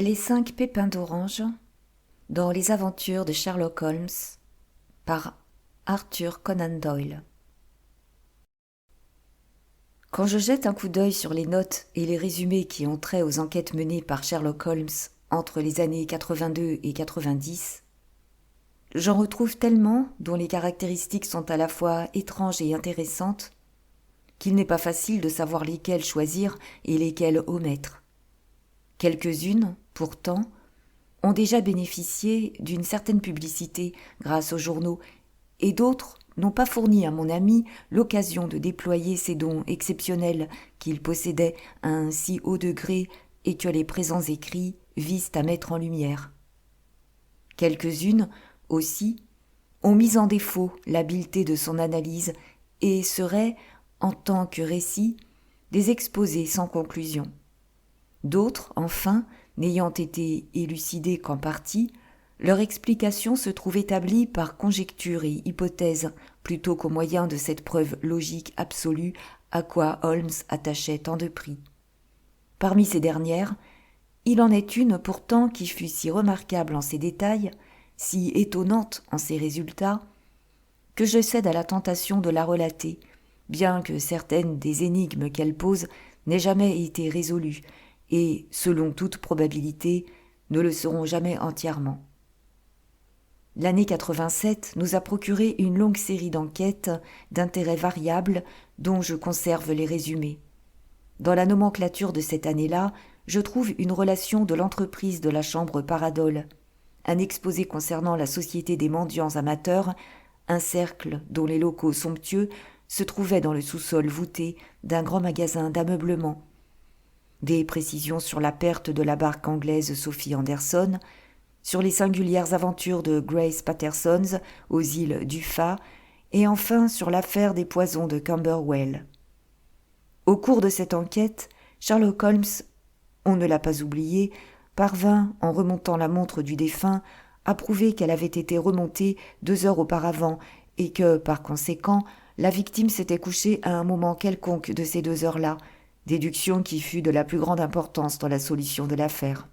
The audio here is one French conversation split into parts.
Les 5 pépins d'orange dans les aventures de Sherlock Holmes par Arthur Conan Doyle. Quand je jette un coup d'œil sur les notes et les résumés qui ont trait aux enquêtes menées par Sherlock Holmes entre les années 82 et 90, j'en retrouve tellement dont les caractéristiques sont à la fois étranges et intéressantes qu'il n'est pas facile de savoir lesquelles choisir et lesquelles omettre. Quelques-unes, pourtant, ont déjà bénéficié d'une certaine publicité grâce aux journaux, et d'autres n'ont pas fourni à mon ami l'occasion de déployer ces dons exceptionnels qu'il possédait à un si haut degré et que les présents écrits visent à mettre en lumière. Quelques-unes, aussi, ont mis en défaut l'habileté de son analyse et seraient, en tant que récits, des exposés sans conclusion. D'autres, enfin, n'ayant été élucidées qu'en partie, leur explication se trouve établie par conjecture et hypothèse plutôt qu'au moyen de cette preuve logique absolue à quoi Holmes attachait tant de prix. Parmi ces dernières, il en est une pourtant qui fut si remarquable en ses détails, si étonnante en ses résultats, que je cède à la tentation de la relater, bien que certaines des énigmes qu'elle pose n'aient jamais été résolues, et, selon toute probabilité, ne le seront jamais entièrement. L'année 87 nous a procuré une longue série d'enquêtes d'intérêt variable dont je conserve les résumés. Dans la nomenclature de cette année-là, je trouve une relation de l'entreprise de la chambre Paradol, un exposé concernant la Société des mendiants amateurs, un cercle dont les locaux somptueux se trouvaient dans le sous-sol voûté d'un grand magasin d'ameublement, des précisions sur la perte de la barque anglaise Sophie Anderson, sur les singulières aventures de Grace Pattersons aux îles d'Uffa, et enfin sur l'affaire des poisons de Camberwell. Au cours de cette enquête, Sherlock Holmes, on ne l'a pas oublié, parvint, en remontant la montre du défunt, à prouver qu'elle avait été remontée 2 heures auparavant et que, par conséquent, la victime s'était couchée à un moment quelconque de ces 2 heures-là, déduction qui fut de la plus grande importance dans la solution de l'affaire.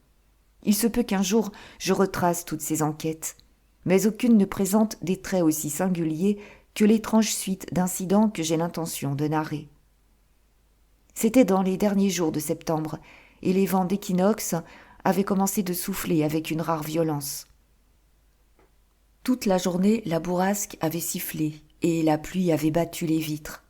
Il se peut qu'un jour je retrace toutes ces enquêtes, mais aucune ne présente des traits aussi singuliers que l'étrange suite d'incidents que j'ai l'intention de narrer. C'était dans les derniers jours de septembre, et les vents d'équinoxe avaient commencé de souffler avec une rare violence. Toute la journée, la bourrasque avait sifflé, et la pluie avait battu les vitres,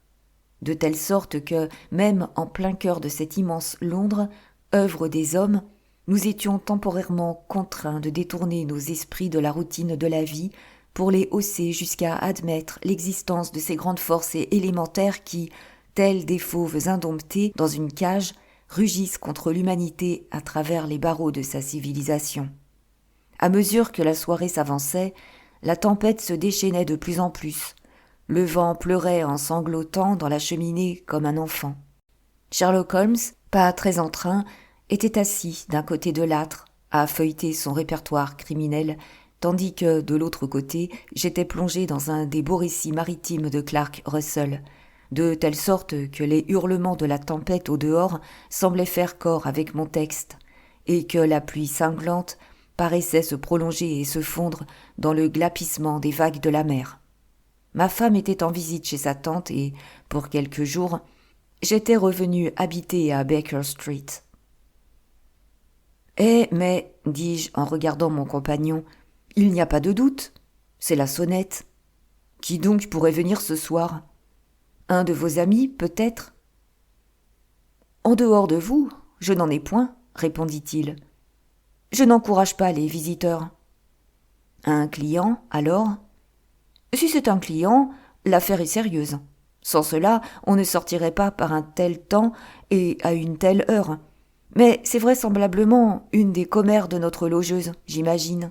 de telle sorte que, même en plein cœur de cette immense Londres, œuvre des hommes, nous étions temporairement contraints de détourner nos esprits de la routine de la vie pour les hausser jusqu'à admettre l'existence de ces grandes forces élémentaires qui, tels des fauves indomptés dans une cage, rugissent contre l'humanité à travers les barreaux de sa civilisation. À mesure que la soirée s'avançait, la tempête se déchaînait de plus en plus. Le vent pleurait en sanglotant dans la cheminée comme un enfant. Sherlock Holmes, pas très en train, était assis d'un côté de l'âtre, à feuilleter son répertoire criminel, tandis que, de l'autre côté, j'étais plongé dans un des beaux récits maritimes de Clark Russell, de telle sorte que les hurlements de la tempête au dehors semblaient faire corps avec mon texte, et que la pluie cinglante paraissait se prolonger et se fondre dans le glapissement des vagues de la mer. Ma femme était en visite chez sa tante et, pour quelques jours, j'étais revenu habiter à Baker Street. « Mais, dis-je en regardant mon compagnon, il n'y a pas de doute, c'est la sonnette. Qui donc pourrait venir ce soir ? Un de vos amis, peut-être ? » « En dehors de vous, je n'en ai point, » répondit-il. « Je n'encourage pas les visiteurs. »« Un client, alors ? » ?»« Si c'est un client, l'affaire est sérieuse. Sans cela, on ne sortirait pas par un tel temps et à une telle heure. Mais c'est vraisemblablement une des commères de notre logeuse, j'imagine. »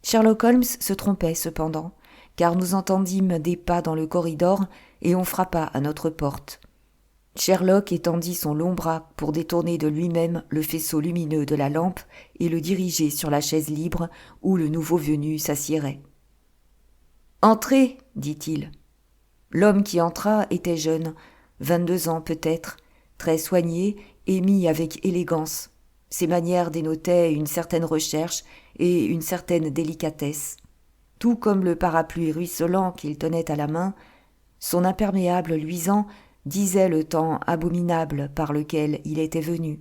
Sherlock Holmes se trompait cependant, car nous entendîmes des pas dans le corridor et on frappa à notre porte. Sherlock étendit son long bras pour détourner de lui-même le faisceau lumineux de la lampe et le diriger sur la chaise libre où le nouveau venu s'assiérait. « Entrez, dit-il. » L'homme qui entra était jeune, 22 ans peut-être, très soigné et mis avec élégance. Ses manières dénotaient une certaine recherche et une certaine délicatesse. Tout comme le parapluie ruisselant qu'il tenait à la main, son imperméable luisant disait le temps abominable par lequel il était venu.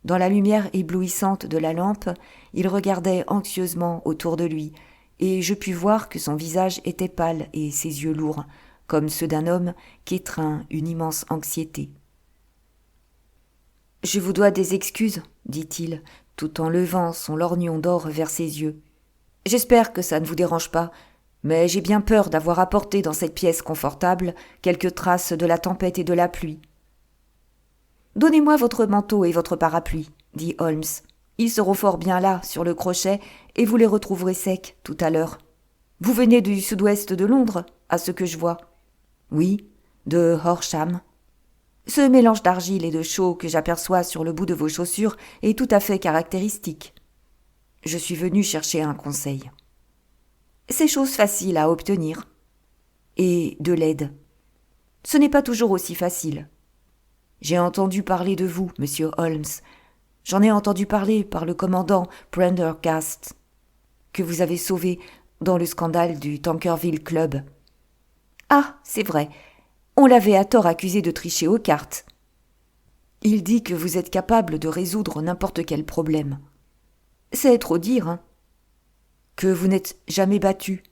Dans la lumière éblouissante de la lampe, il regardait anxieusement autour de lui, et je pus voir que son visage était pâle et ses yeux lourds, comme ceux d'un homme qu'étreint une immense anxiété. « Je vous dois des excuses, dit-il, tout en levant son lorgnon d'or vers ses yeux. J'espère que ça ne vous dérange pas, mais j'ai bien peur d'avoir apporté dans cette pièce confortable quelques traces de la tempête et de la pluie. »« Donnez-moi votre manteau et votre parapluie, dit Holmes. Ils seront fort bien là, sur le crochet, et vous les retrouverez secs tout à l'heure. Vous venez du sud-ouest de Londres, à ce que je vois. »« Oui, de Horsham. » Ce mélange d'argile et de chaux que j'aperçois sur le bout de vos chaussures est tout à fait caractéristique. Je suis venu chercher un conseil. C'est chose facile à obtenir. Et de l'aide. Ce n'est pas toujours aussi facile. J'ai entendu parler de vous, monsieur Holmes. J'en ai entendu parler par le commandant Prendergast, que vous avez sauvé dans le scandale du Tankerville Club. Ah, c'est vrai. On l'avait à tort accusé de tricher aux cartes. Il dit que vous êtes capable de résoudre n'importe quel problème. C'est trop dire, hein. Que vous n'êtes jamais battu.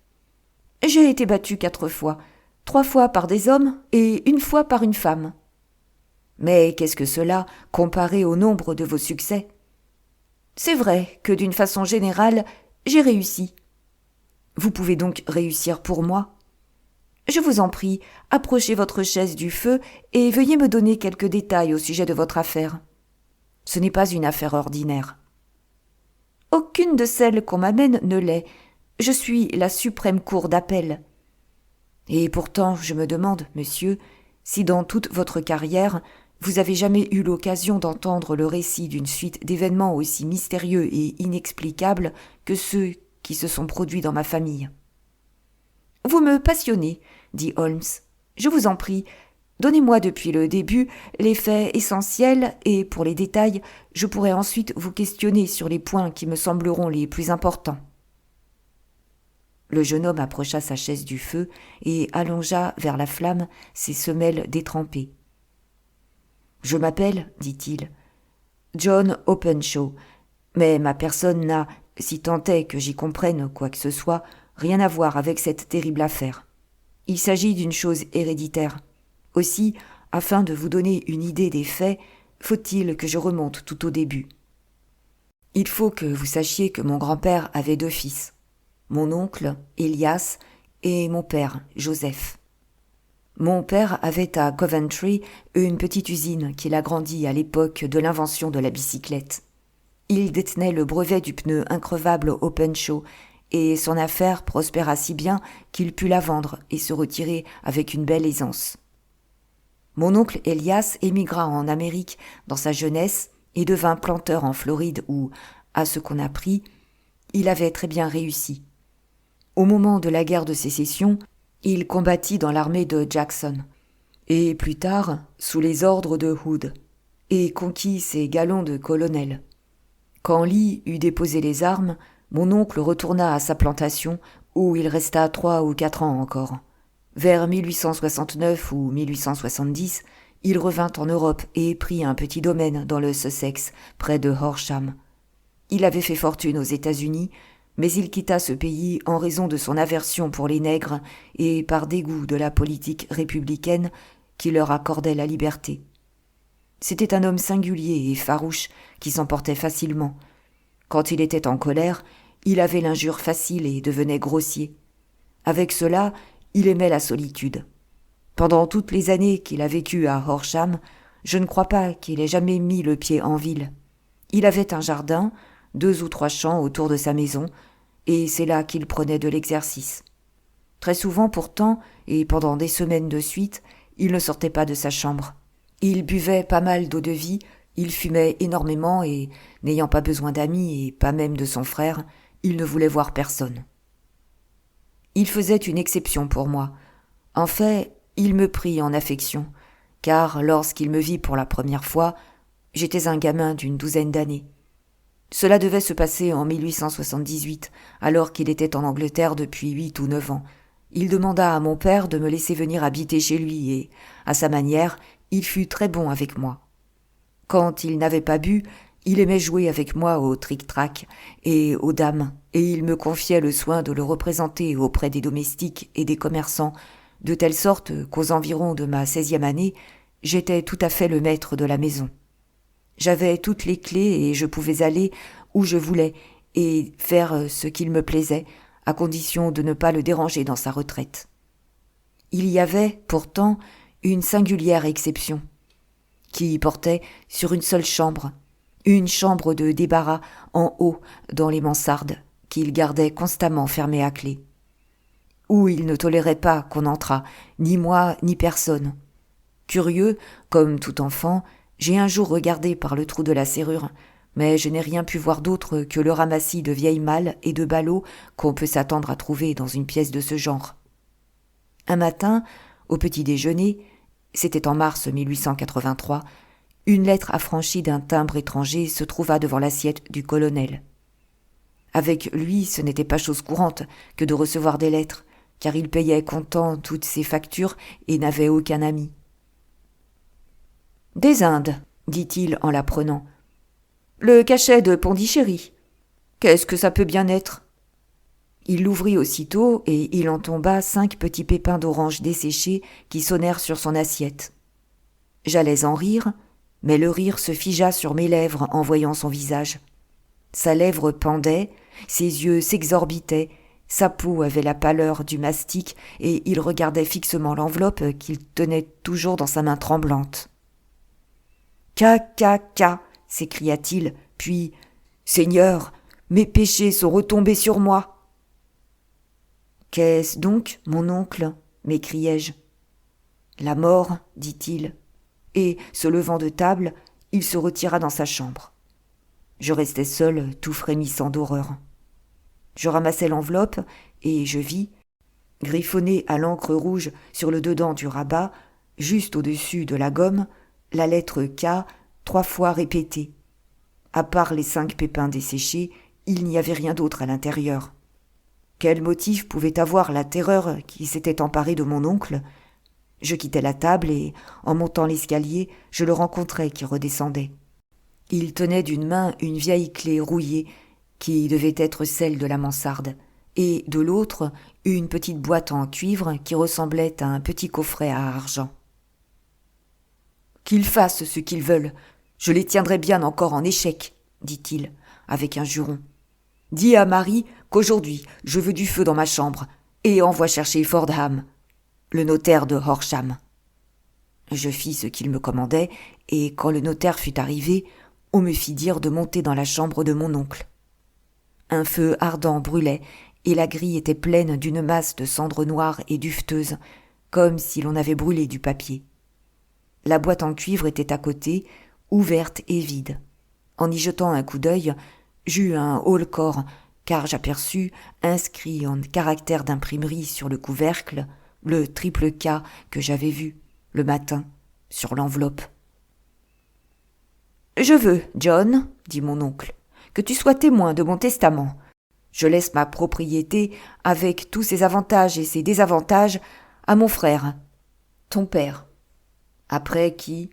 J'ai été battu 4 fois, 3 fois par des hommes et 1 fois par une femme. Mais qu'est-ce que cela comparé au nombre de vos succès ? C'est vrai que d'une façon générale, j'ai réussi. Vous pouvez donc réussir pour moi ? Je vous en prie, approchez votre chaise du feu et veuillez me donner quelques détails au sujet de votre affaire. Ce n'est pas une affaire ordinaire. Aucune de celles qu'on m'amène ne l'est. Je suis la suprême cour d'appel. Et pourtant, je me demande, monsieur, si dans toute votre carrière, vous avez jamais eu l'occasion d'entendre le récit d'une suite d'événements aussi mystérieux et inexplicables que ceux qui se sont produits dans ma famille. Vous me passionnez, dit Holmes. Je vous en prie, donnez-moi depuis le début les faits essentiels et, pour les détails, je pourrai ensuite vous questionner sur les points qui me sembleront les plus importants. Le jeune homme approcha sa chaise du feu et allongea vers la flamme ses semelles détrempées. « Je m'appelle, dit-il, John Openshaw, mais ma personne n'a, si tant est que j'y comprenne quoi que ce soit, rien à voir avec cette terrible affaire. Il s'agit d'une chose héréditaire. Aussi, afin de vous donner une idée des faits, faut-il que je remonte tout au début. Il faut que vous sachiez que mon grand-père avait 2 fils, mon oncle, Elias, et mon père, Joseph. Mon père avait à Coventry une petite usine qu'il agrandit à l'époque de l'invention de la bicyclette. Il détenait le brevet du pneu increvable Openshaw et son affaire prospéra si bien qu'il put la vendre et se retirer avec une belle aisance. Mon oncle Elias émigra en Amérique dans sa jeunesse et devint planteur en Floride où, à ce qu'on apprit, il avait très bien réussi. Au moment de la guerre de sécession, il combattit dans l'armée de Jackson, et plus tard sous les ordres de Hood, et conquit ses galons de colonel. Quand Lee eut déposé les armes, mon oncle retourna à sa plantation, où il resta 3 ou 4 ans encore. Vers 1869 ou 1870, il revint en Europe et prit un petit domaine dans le Sussex, près de Horsham. Il avait fait fortune aux États-Unis, mais il quitta ce pays en raison de son aversion pour les nègres et par dégoût de la politique républicaine qui leur accordait la liberté. C'était un homme singulier et farouche qui s'emportait facilement. Quand il était en colère, il avait l'injure facile et devenait grossier. Avec cela, il aimait la solitude. Pendant toutes les années qu'il a vécues à Horsham, je ne crois pas qu'il ait jamais mis le pied en ville. Il avait un jardin, 2 ou 3 champs autour de sa maison, et c'est là qu'il prenait de l'exercice. Très souvent pourtant, et pendant des semaines de suite, il ne sortait pas de sa chambre. Il buvait pas mal d'eau-de-vie, il fumait énormément et, n'ayant pas besoin d'amis et pas même de son frère, il ne voulait voir personne. Il faisait une exception pour moi. En fait, il me prit en affection, car lorsqu'il me vit pour la première fois, j'étais un gamin d'12 d'années. Cela devait se passer en 1878, alors qu'il était en Angleterre depuis 8 ou 9 ans. Il demanda à mon père de me laisser venir habiter chez lui et, à sa manière, il fut très bon avec moi. Quand il n'avait pas bu, il aimait jouer avec moi au tric-trac et aux dames, et il me confiait le soin de le représenter auprès des domestiques et des commerçants, de telle sorte qu'aux environs de ma 16e année, j'étais tout à fait le maître de la maison. J'avais toutes les clés et je pouvais aller où je voulais et faire ce qu'il me plaisait, à condition de ne pas le déranger dans sa retraite. Il y avait, pourtant, une singulière exception, qui portait sur une seule chambre, une chambre de débarras en haut dans les mansardes, qu'il gardait constamment fermée à clé, où il ne tolérait pas qu'on entrât, ni moi ni personne. Curieux, comme tout enfant, j'ai un jour regardé par le trou de la serrure, mais je n'ai rien pu voir d'autre que le ramassis de vieilles malles et de ballots qu'on peut s'attendre à trouver dans une pièce de ce genre. Un matin, au petit déjeuner, c'était en mars 1883, une lettre affranchie d'un timbre étranger se trouva devant l'assiette du colonel. Avec lui, ce n'était pas chose courante que de recevoir des lettres, car il payait comptant toutes ses factures et n'avait aucun ami. « Des Indes, dit-il en la prenant. Le cachet de Pondichéry. Qu'est-ce que ça peut bien être ?» Il l'ouvrit aussitôt et il en tomba 5 petits pépins d'orange desséchés qui sonnèrent sur son assiette. J'allais en rire, mais le rire se figea sur mes lèvres en voyant son visage. Sa lèvre pendait, ses yeux s'exorbitaient, sa peau avait la pâleur du mastic et il regardait fixement l'enveloppe qu'il tenait toujours dans sa main tremblante. « s'écria-t-il, puis « Seigneur, mes péchés sont retombés sur moi !»« Qu'est-ce donc, mon oncle ?» m'écriai-je. « La mort, dit-il. » Et, se levant de table, il se retira dans sa chambre. Je restais seul, tout frémissant d'horreur. Je ramassai l'enveloppe et je vis, griffonnée à l'encre rouge sur le dedans du rabat, juste au-dessus de la gomme, la lettre K 3 fois répétée. À part les 5 pépins desséchés, il n'y avait rien d'autre à l'intérieur. Quel motif pouvait avoir la terreur qui s'était emparée de mon oncle ? Je quittai la table et, en montant l'escalier, je le rencontrai qui redescendait. Il tenait d'une main une vieille clé rouillée qui devait être celle de la mansarde, et de l'autre une petite boîte en cuivre qui ressemblait à un petit coffret à argent. « Qu'ils fassent ce qu'ils veulent, je les tiendrai bien encore en échec, » dit-il, avec un juron. « Dis à Marie qu'aujourd'hui je veux du feu dans ma chambre, et envoie chercher Fordham, le notaire de Horsham. » Je fis ce qu'il me commandait, et quand le notaire fut arrivé, on me fit dire de monter dans la chambre de mon oncle. Un feu ardent brûlait, et la grille était pleine d'une masse de cendres noires et duveteuses, comme si l'on avait brûlé du papier. La boîte en cuivre était à côté, ouverte et vide. En y jetant un coup d'œil, j'eus un haut-le-corps, car j'aperçus, inscrit en caractères d'imprimerie sur le couvercle, le triple K que j'avais vu, le matin, sur l'enveloppe. « Je veux, John, dit mon oncle, que tu sois témoin de mon testament. Je laisse ma propriété, avec tous ses avantages et ses désavantages, à mon frère, ton père. Après qui,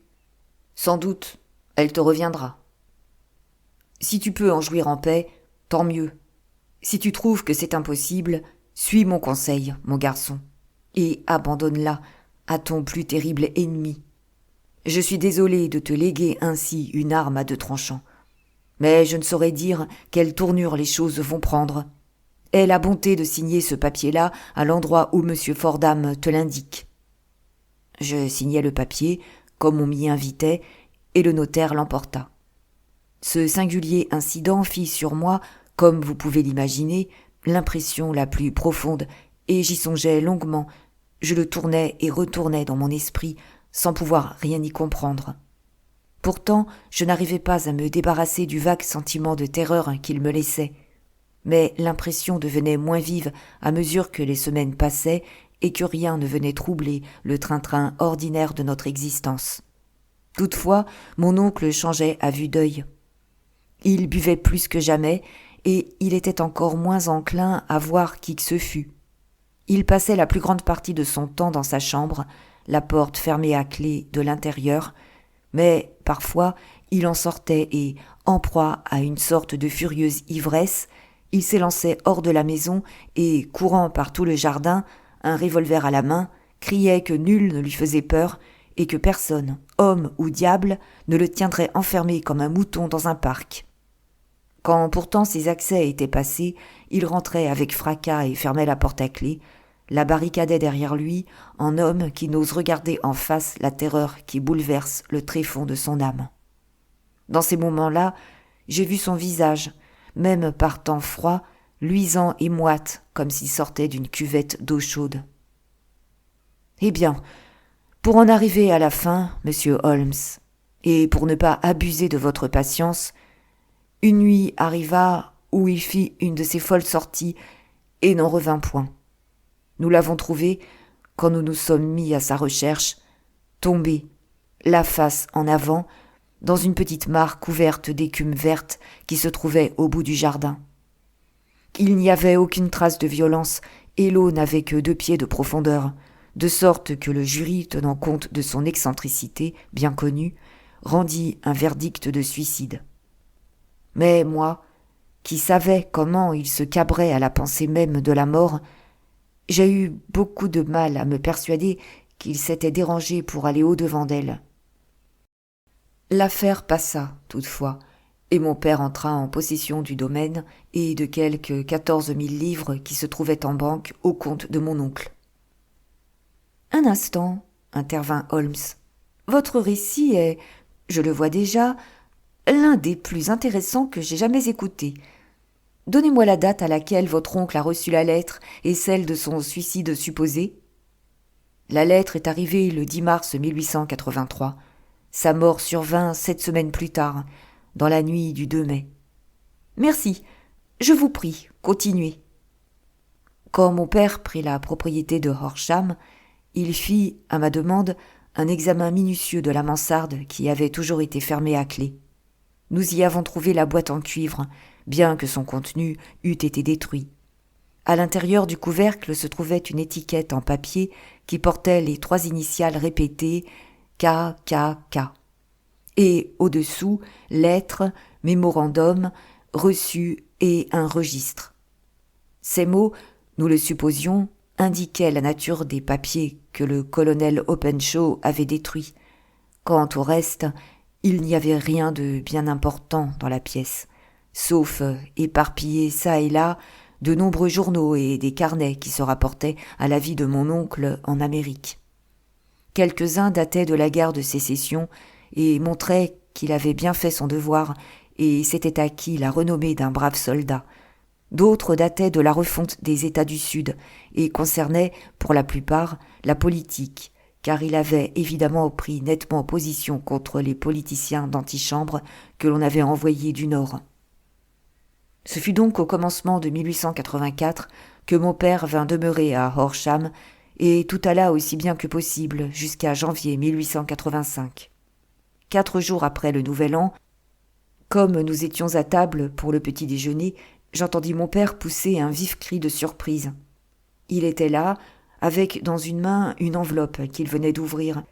sans doute, elle te reviendra. Si tu peux en jouir en paix, tant mieux. Si tu trouves que c'est impossible, suis mon conseil, mon garçon, et abandonne-la à ton plus terrible ennemi. Je suis désolé de te léguer ainsi une arme à 2 tranchants, mais je ne saurais dire quelle tournure les choses vont prendre. Aie la bonté de signer ce papier-là à l'endroit où M. Fordham te l'indique. » Je signai le papier, comme on m'y invitait, et le notaire l'emporta. Ce singulier incident fit sur moi, comme vous pouvez l'imaginer, l'impression la plus profonde, et j'y songeais longuement. Je le tournais et retournais dans mon esprit, sans pouvoir rien y comprendre. Pourtant, je n'arrivais pas à me débarrasser du vague sentiment de terreur qu'il me laissait. Mais l'impression devenait moins vive à mesure que les semaines passaient et que rien ne venait troubler le train-train ordinaire de notre existence. Toutefois, mon oncle changeait à vue d'œil. Il buvait plus que jamais, et il était encore moins enclin à voir qui que ce fût. Il passait la plus grande partie de son temps dans sa chambre, la porte fermée à clé de l'intérieur, mais parfois il en sortait et, en proie à une sorte de furieuse ivresse, il s'élançait hors de la maison et, courant par tout le jardin, un revolver à la main, criait que nul ne lui faisait peur et que personne, homme ou diable, ne le tiendrait enfermé comme un mouton dans un parc. Quand pourtant ses accès étaient passés, il rentrait avec fracas et fermait la porte à clé, la barricadait derrière lui en homme qui n'ose regarder en face la terreur qui bouleverse le tréfonds de son âme. Dans ces moments-là, j'ai vu son visage, même par temps froid, luisant et moite comme s'il sortait d'une cuvette d'eau chaude. Eh bien, pour en arriver à la fin, monsieur Holmes, et pour ne pas abuser de votre patience, une nuit arriva où il fit une de ses folles sorties et n'en revint point. Nous l'avons trouvé, quand nous nous sommes mis à sa recherche, tombé, la face en avant, dans une petite mare couverte d'écume verte qui se trouvait au bout du jardin. Il n'y avait aucune trace de violence et l'eau n'avait que 2 pieds de profondeur, de sorte que le jury, tenant compte de son excentricité bien connue, rendit un verdict de suicide. Mais moi, qui savais comment il se cabrait à la pensée même de la mort, j'ai eu beaucoup de mal à me persuader qu'il s'était dérangé pour aller au-devant d'elle. L'affaire passa, toutefois, et mon père entra en possession du domaine et de quelques 14 000 livres qui se trouvaient en banque au compte de mon oncle. « Un instant, intervint Holmes. Votre récit est, je le vois déjà, l'un des plus intéressants que j'ai jamais écoutés. Donnez-moi la date à laquelle votre oncle a reçu la lettre et celle de son suicide supposé. » La lettre est arrivée le 10 mars 1883. Sa mort survint 7 semaines plus tard, dans la nuit du 2 mai. « Merci. Je vous prie, continuez. » Quand mon père prit la propriété de Horsham, il fit, à ma demande, un examen minutieux de la mansarde qui avait toujours été fermée à clé. Nous y avons trouvé la boîte en cuivre, bien que son contenu eût été détruit. À l'intérieur du couvercle se trouvait une étiquette en papier qui portait les 3 initiales répétées KKK. Et au-dessous, lettres, mémorandum, reçu et un registre. Ces mots, nous le supposions, indiquaient la nature des papiers que le colonel Openshaw avait détruits. Quant au reste, il n'y avait rien de bien important dans la pièce, sauf éparpillés çà et là de nombreux journaux et des carnets qui se rapportaient à la vie de mon oncle en Amérique. Quelques-uns dataient de la guerre de Sécession et montraient qu'il avait bien fait son devoir et s'était acquis la renommée d'un brave soldat. D'autres dataient de la refonte des États du Sud et concernaient, pour la plupart, la politique, car il avait évidemment pris nettement position contre les politiciens d'antichambre que l'on avait envoyés du Nord. Ce fut donc au commencement de 1884 que mon père vint demeurer à Horsham et tout alla aussi bien que possible jusqu'à janvier 1885. 4 jours après le Nouvel An, comme nous étions à table pour le petit déjeuner, j'entendis mon père pousser un vif cri de surprise. Il était là, avec dans une main une enveloppe qu'il venait d'ouvrir,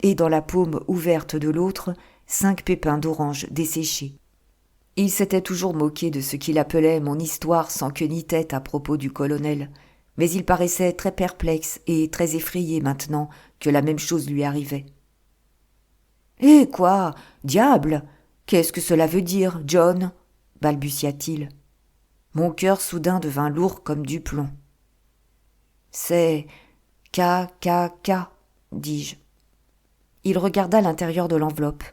et dans la paume ouverte de l'autre, 5 pépins d'orange desséchés. Il s'était toujours moqué de ce qu'il appelait mon histoire sans queue ni tête à propos du colonel, mais il paraissait très perplexe et très effrayé maintenant que la même chose lui arrivait. « Eh quoi, diable, qu'est-ce que cela veut dire, John ?» balbutia-t-il. Mon cœur soudain devint lourd comme du plomb. « C'est KKK, dis-je. » Il regarda l'intérieur de l'enveloppe.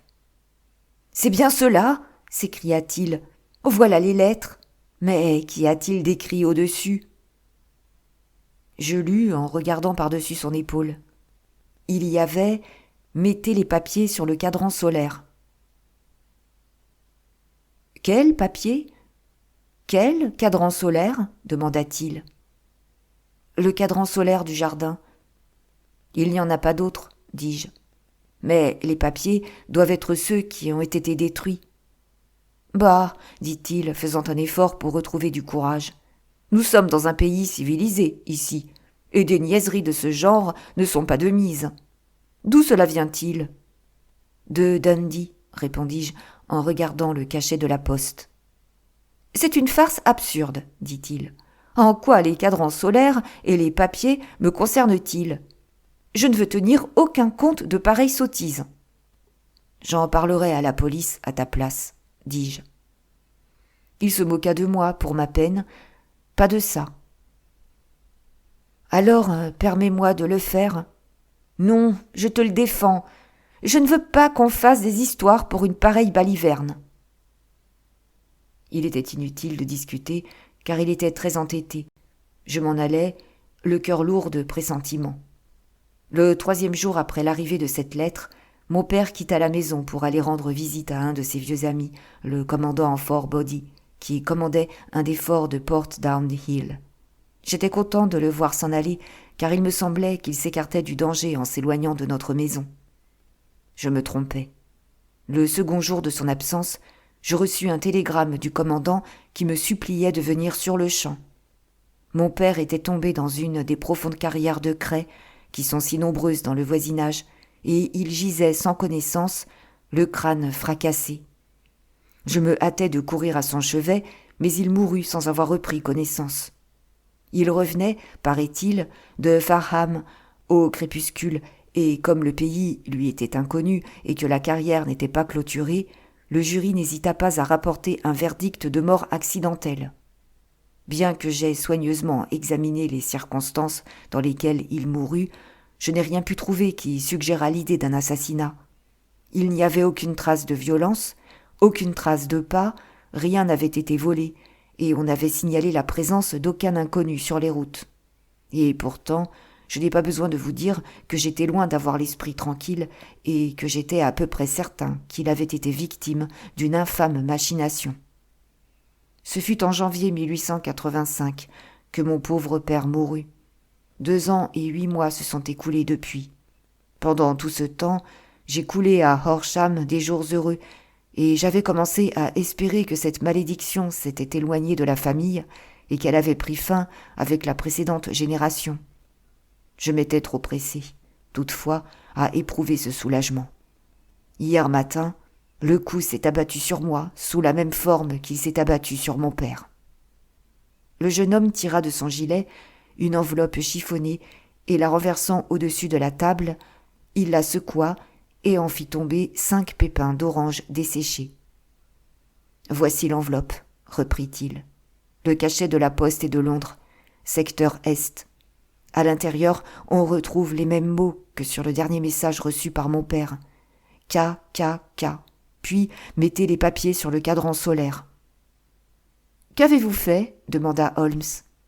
« C'est bien cela !» s'écria-t-il. « Voilà les lettres. Mais qu'y a-t-il d'écrit au-dessus ?» Je lus en regardant par-dessus son épaule. Il y avait « Mettez les papiers sur le cadran solaire ». « Quel papier ? Quel cadran solaire ? demanda-t-il. « Le cadran solaire du jardin. »« Il n'y en a pas d'autre, dis-je. Mais les papiers doivent être ceux qui ont été détruits. » Bah, dit-il, faisant un effort pour retrouver du courage. Nous sommes dans un pays civilisé, ici, et des niaiseries de ce genre ne sont pas de mise. D'où cela vient-il ? De Dundee, répondis-je en regardant le cachet de la poste. C'est une farce absurde, dit-il. En quoi les cadrans solaires et les papiers me concernent-ils ? Je ne veux tenir aucun compte de pareilles sottises. J'en parlerai à la police à ta place, dis-je. Il se moqua de moi pour ma peine. Pas de ça. Alors, permets-moi de le faire. Non, je te le défends. Je ne veux pas qu'on fasse des histoires pour une pareille baliverne. Il était inutile de discuter, car il était très entêté. Je m'en allais, le cœur lourd de pressentiments. Le 3e jour après l'arrivée de cette lettre, mon père quitta la maison pour aller rendre visite à un de ses vieux amis, le commandant Fort Body, qui commandait un des forts de Portsdown Hill. J'étais content de le voir s'en aller, car il me semblait qu'il s'écartait du danger en s'éloignant de notre maison. Je me trompais. Le 2e jour de son absence, je reçus un télégramme du commandant qui me suppliait de venir sur-le-champ. Mon père était tombé dans une des profondes carrières de craie qui sont si nombreuses dans le voisinage, et il gisait sans connaissance, le crâne fracassé. Je me hâtais de courir à son chevet, mais il mourut sans avoir repris connaissance. Il revenait, paraît-il, de Farnham au crépuscule, et comme le pays lui était inconnu et que la carrière n'était pas clôturée, le jury n'hésita pas à rapporter un verdict de mort accidentelle. Bien que j'aie soigneusement examiné les circonstances dans lesquelles il mourut, je n'ai rien pu trouver qui suggérât l'idée d'un assassinat. Il n'y avait aucune trace de violence, aucune trace de pas, rien n'avait été volé, et on n'avait signalé la présence d'aucun inconnu sur les routes. Et pourtant, je n'ai pas besoin de vous dire que j'étais loin d'avoir l'esprit tranquille et que j'étais à peu près certain qu'il avait été victime d'une infâme machination. Ce fut en janvier 1885 que mon pauvre père mourut. 2 ans et 8 mois se sont écoulés depuis. Pendant tout ce temps, j'ai coulé à Horsham des jours heureux, et j'avais commencé à espérer que cette malédiction s'était éloignée de la famille et qu'elle avait pris fin avec la précédente génération. Je m'étais trop pressé, toutefois, à éprouver ce soulagement. Hier matin, le coup s'est abattu sur moi sous la même forme qu'il s'est abattu sur mon père. Le jeune homme tira de son gilet une enveloppe chiffonnée et la renversant au-dessus de la table, il la secoua et en fit tomber 5 pépins d'orange desséchés. « Voici l'enveloppe, reprit-il. Le cachet de la poste est de Londres, secteur Est. À l'intérieur, on retrouve les mêmes mots que sur le dernier message reçu par mon père. K, K, K. Puis mettez les papiers sur le cadran solaire. »« Qu'avez-vous fait ?» demanda Holmes.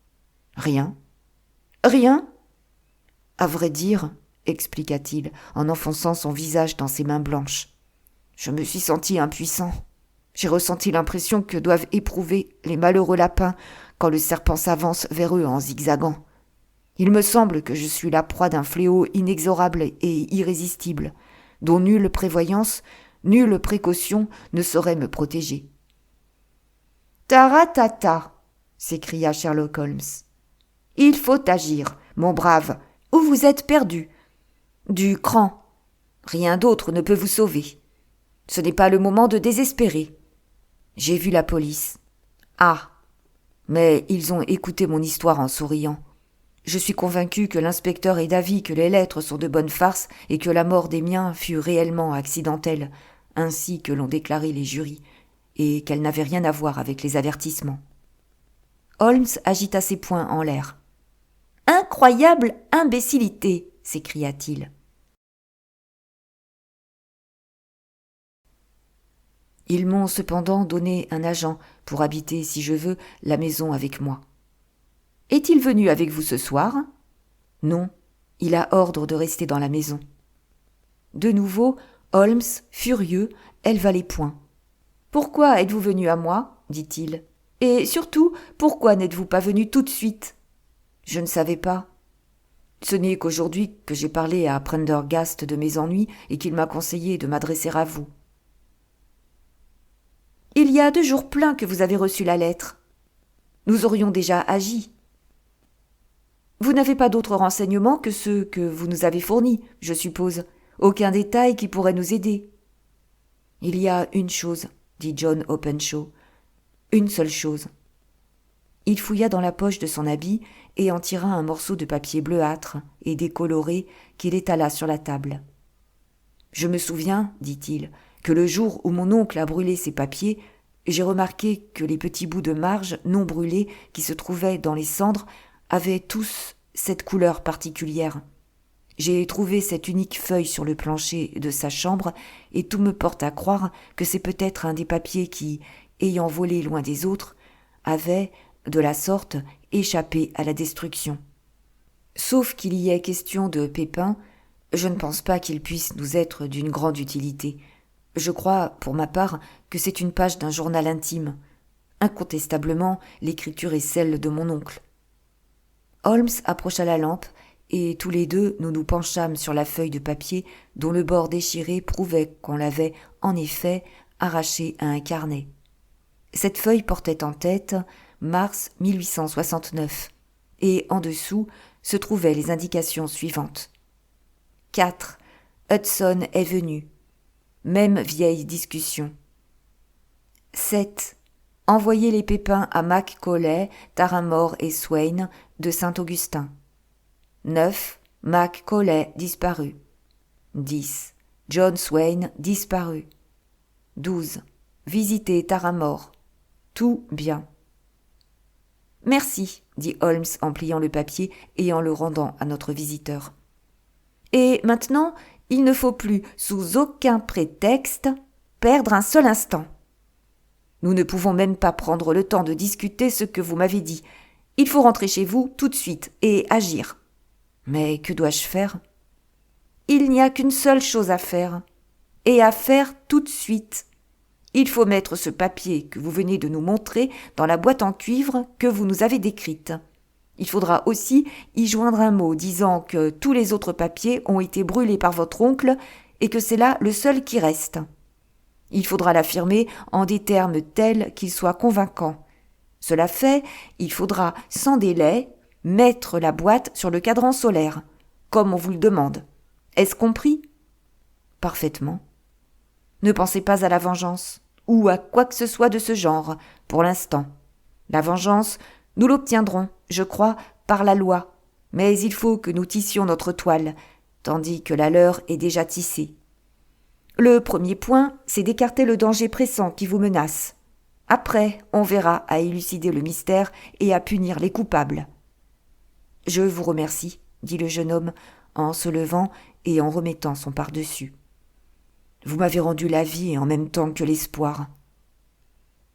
« Rien. »« Rien ? » ?»« À vrai dire, » expliqua-t-il, en enfonçant son visage dans ses mains blanches, « je me suis senti impuissant. J'ai ressenti l'impression que doivent éprouver les malheureux lapins quand le serpent s'avance vers eux en zigzagant. Il me semble que je suis la proie d'un fléau inexorable et irrésistible, dont nulle prévoyance, nulle précaution ne saurait me protéger. « Taratata !» s'écria Sherlock Holmes. « Il faut agir, mon brave, ou vous êtes perdu. Du cran. Rien d'autre ne peut vous sauver. Ce n'est pas le moment de désespérer. J'ai vu la police. Ah ! Mais ils ont écouté mon histoire en souriant. Je suis convaincu que l'inspecteur est d'avis que les lettres sont de bonnes farces et que la mort des miens fut réellement accidentelle, ainsi que l'ont déclaré les jurys, et qu'elle n'avait rien à voir avec les avertissements. » Holmes agita ses poings en l'air. « Incroyable imbécilité !» s'écria-t-il. Ils m'ont cependant donné un agent pour habiter, si je veux, la maison avec moi. « Est-il venu avec vous ce soir ?»« Non, il a ordre de rester dans la maison. » De nouveau, Holmes, furieux, éleva les poings. « Pourquoi êtes-vous venu à moi ?» dit-il. « Et surtout, pourquoi n'êtes-vous pas venu tout de suite ?»« Je ne savais pas. Ce n'est qu'aujourd'hui que j'ai parlé à Prendergast de mes ennuis et qu'il m'a conseillé de m'adresser à vous. » Il y a 2 jours pleins que vous avez reçu la lettre. Nous aurions déjà agi. Vous n'avez pas d'autres renseignements que ceux que vous nous avez fournis, je suppose. Aucun détail qui pourrait nous aider. Il y a une chose, dit John Openshaw. Une seule chose. Il fouilla dans la poche de son habit et en tira un morceau de papier bleuâtre et décoloré qu'il étala sur la table. Je me souviens, dit-il, que le jour où mon oncle a brûlé ces papiers, j'ai remarqué que les petits bouts de marge non brûlés qui se trouvaient dans les cendres avaient tous cette couleur particulière. J'ai trouvé cette unique feuille sur le plancher de sa chambre et tout me porte à croire que c'est peut-être un des papiers qui, ayant volé loin des autres, avait, de la sorte, échappé à la destruction. Sauf qu'il y ait question de pépins, je ne pense pas qu'il puisse nous être d'une grande utilité. Je crois, pour ma part, que c'est une page d'un journal intime. Incontestablement, l'écriture est celle de mon oncle. Holmes approcha la lampe, et tous les deux nous nous penchâmes sur la feuille de papier dont le bord déchiré prouvait qu'on l'avait, en effet, arrachée à un carnet. Cette feuille portait en tête mars 1869, et en dessous se trouvaient les indications suivantes. 4. Hudson est venu. Même vieille discussion. 7. Envoyer les pépins à Macaulay, Taramore et Swain de Saint-Augustin. 9. Macaulay disparu. 10. John Swain disparu. 12. Visiter Taramore. Tout bien. Merci, dit Holmes en pliant le papier et en le rendant à notre visiteur. Et maintenant, il ne faut plus, sous aucun prétexte, perdre un seul instant. Nous ne pouvons même pas prendre le temps de discuter ce que vous m'avez dit. Il faut rentrer chez vous tout de suite et agir. Mais que dois-je faire ? Il n'y a qu'une seule chose à faire, et à faire tout de suite. Il faut mettre ce papier que vous venez de nous montrer dans la boîte en cuivre que vous nous avez décrite. Il faudra aussi y joindre un mot disant que tous les autres papiers ont été brûlés par votre oncle et que c'est là le seul qui reste. Il faudra l'affirmer en des termes tels qu'ils soient convaincants. Cela fait, il faudra, sans délai, mettre la boîte sur le cadran solaire, comme on vous le demande. Est-ce compris ? Parfaitement. Ne pensez pas à la vengeance, ou à quoi que ce soit de ce genre, pour l'instant. La vengeance, nous l'obtiendrons, je crois, par la loi, mais il faut que nous tissions notre toile, tandis que la leur est déjà tissée. Le premier point, c'est d'écarter le danger pressant qui vous menace. Après, on verra à élucider le mystère et à punir les coupables. Je vous remercie, dit le jeune homme, en se levant et en remettant son pardessus. Vous m'avez rendu la vie en même temps que l'espoir.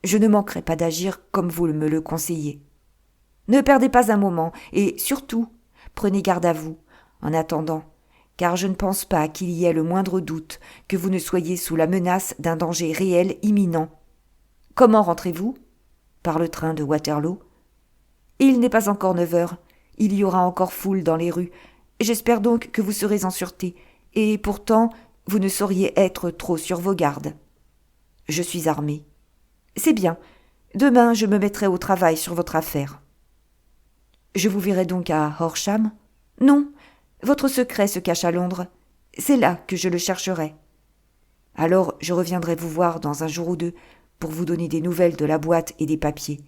Je ne manquerai pas d'agir comme vous me le conseillez. Ne perdez pas un moment, et surtout, prenez garde à vous, en attendant, car je ne pense pas qu'il y ait le moindre doute que vous ne soyez sous la menace d'un danger réel imminent. Comment rentrez-vous ? Par le train de Waterloo. Il n'est pas encore 9 heures, il y aura encore foule dans les rues. J'espère donc que vous serez en sûreté, et pourtant, vous ne sauriez être trop sur vos gardes. Je suis armé. C'est bien. Demain, je me mettrai au travail sur votre affaire. Je vous verrai donc à Horsham ? Non, votre secret se cache à Londres. C'est là que je le chercherai. Alors, je reviendrai vous voir dans un jour ou deux pour vous donner des nouvelles de la boîte et des papiers.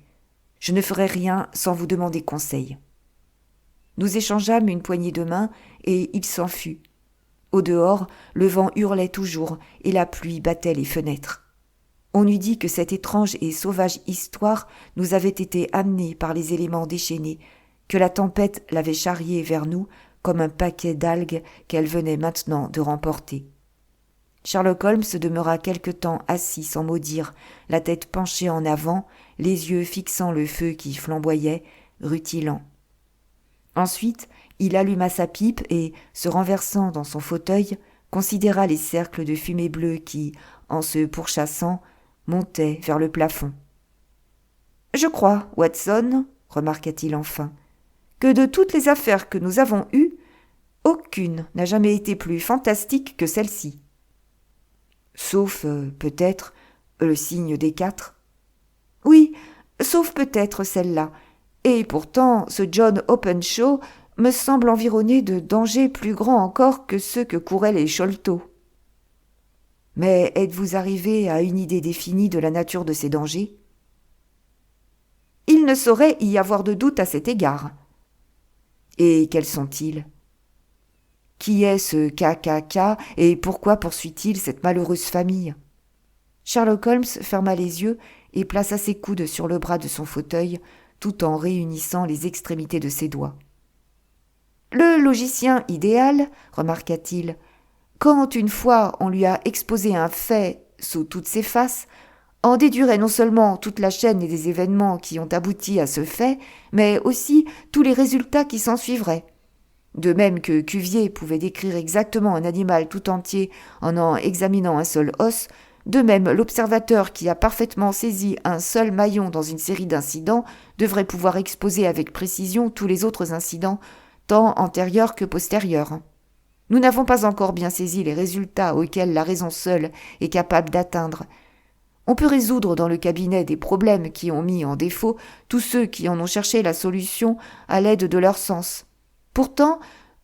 Je ne ferai rien sans vous demander conseil. Nous échangeâmes une poignée de main et il s'en fut. Au dehors, le vent hurlait toujours et la pluie battait les fenêtres. On eût dit que cette étrange et sauvage histoire nous avait été amenée par les éléments déchaînés, que la tempête l'avait charriée vers nous comme un paquet d'algues qu'elle venait maintenant de remporter. Sherlock Holmes demeura quelque temps assis sans mot dire, la tête penchée en avant, les yeux fixant le feu qui flamboyait, rutilant. Ensuite, il alluma sa pipe et, se renversant dans son fauteuil, considéra les cercles de fumée bleue qui, en se pourchassant, montaient vers le plafond. « Je crois, Watson, remarqua-t-il enfin, que de toutes les affaires que nous avons eues, aucune n'a jamais été plus fantastique que celle-ci. Sauf, peut-être, Le signe des 4. Oui, sauf peut-être celle-là. Et pourtant, ce John Openshaw me semble environné de dangers plus grands encore que ceux que couraient les Sholto. Mais êtes-vous arrivé à une idée définie de la nature de ces dangers ? Il ne saurait y avoir de doute à cet égard. Et quels sont-ils ? Qui est ce KKK et pourquoi poursuit-il cette malheureuse famille ? Sherlock Holmes ferma les yeux et plaça ses coudes sur le bras de son fauteuil, tout en réunissant les extrémités de ses doigts. Le logicien idéal, remarqua-t-il, quand une fois on lui a exposé un fait sous toutes ses faces, en déduirait non seulement toute la chaîne des événements qui ont abouti à ce fait, mais aussi tous les résultats qui s'ensuivraient. De même que Cuvier pouvait décrire exactement un animal tout entier en examinant un seul os, de même l'observateur qui a parfaitement saisi un seul maillon dans une série d'incidents devrait pouvoir exposer avec précision tous les autres incidents, tant antérieurs que postérieurs. Nous n'avons pas encore bien saisi les résultats auxquels la raison seule est capable d'atteindre. On peut résoudre dans le cabinet des problèmes qui ont mis en défaut tous ceux qui en ont cherché la solution à l'aide de leur sens. Pourtant,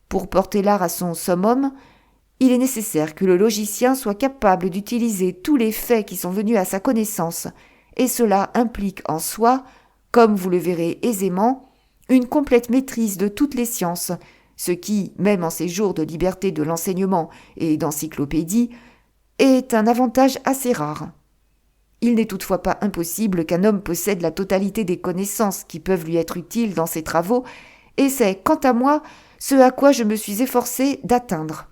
pour porter l'art à son summum, il est nécessaire que le logicien soit capable d'utiliser tous les faits qui sont venus à sa connaissance, et cela implique en soi, comme vous le verrez aisément, une complète maîtrise de toutes les sciences, ce qui, même en ces jours de liberté de l'enseignement et d'encyclopédie, est un avantage assez rare. Il n'est toutefois pas impossible qu'un homme possède la totalité des connaissances qui peuvent lui être utiles dans ses travaux, et c'est, quant à moi, ce à quoi je me suis efforcé d'atteindre.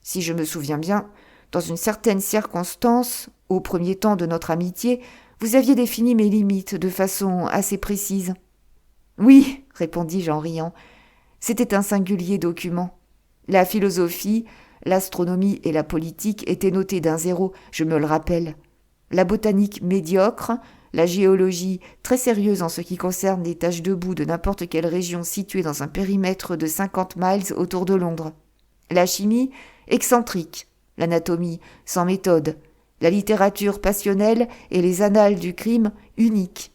Si je me souviens bien, dans une certaine circonstance, au premier temps de notre amitié, vous aviez défini mes limites de façon assez précise. « Oui, répondis-je en riant, c'était un singulier document. La philosophie, l'astronomie et la politique étaient notées d'un 0, je me le rappelle. La botanique médiocre, la géologie très sérieuse en ce qui concerne les taches de boue de n'importe quelle région située dans un périmètre de 50 miles autour de Londres. La chimie, excentrique, l'anatomie, sans méthode, la littérature passionnelle et les annales du crime, uniques.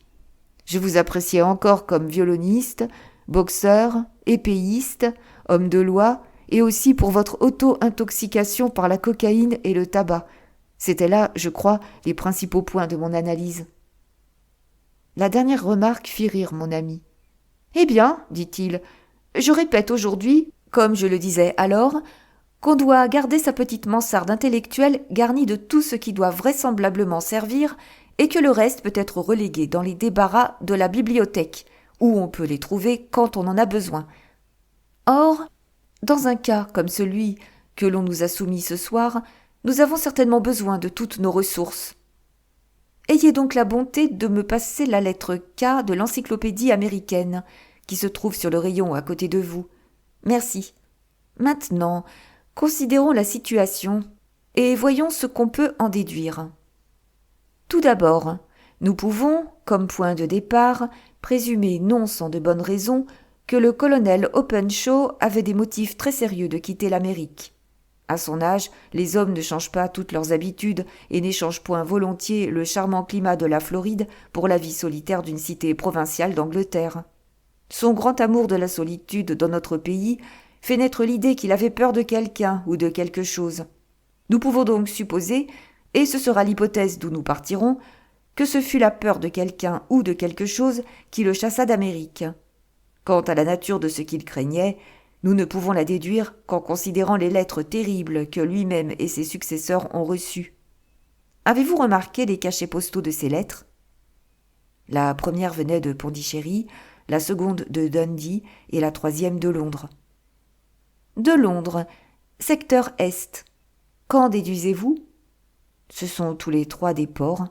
Je vous appréciais encore comme violoniste, boxeur, épéiste, homme de loi, et aussi pour votre auto-intoxication par la cocaïne et le tabac. C'étaient là, je crois, les principaux points de mon analyse. La dernière remarque fit rire mon ami. « Eh bien, dit-il, je répète aujourd'hui, comme je le disais alors, qu'on doit garder sa petite mansarde intellectuelle garnie de tout ce qui doit vraisemblablement servir et que le reste peut être relégué dans les débarras de la bibliothèque, où on peut les trouver quand on en a besoin. Or, dans un cas comme celui que l'on nous a soumis ce soir, nous avons certainement besoin de toutes nos ressources. Ayez donc la bonté de me passer la lettre K de l'encyclopédie américaine, qui se trouve sur le rayon à côté de vous. Merci. Maintenant, considérons la situation et voyons ce qu'on peut en déduire. Tout d'abord, nous pouvons, comme point de départ, présumer non sans de bonnes raisons que le colonel Openshaw avait des motifs très sérieux de quitter l'Amérique. À son âge, les hommes ne changent pas toutes leurs habitudes et n'échangent point volontiers le charmant climat de la Floride pour la vie solitaire d'une cité provinciale d'Angleterre. Son grand amour de la solitude dans notre pays fait naître l'idée qu'il avait peur de quelqu'un ou de quelque chose. Nous pouvons donc supposer, et ce sera l'hypothèse d'où nous partirons, que ce fut la peur de quelqu'un ou de quelque chose qui le chassa d'Amérique. Quant à la nature de ce qu'il craignait, nous ne pouvons la déduire qu'en considérant les lettres terribles que lui-même et ses successeurs ont reçues. Avez-vous remarqué les cachets postaux de ces lettres ? La première venait de Pondichéry, la seconde de Dundee et la troisième de Londres. De Londres, secteur Est. Qu'en déduisez-vous ? Ce sont tous les trois des ports.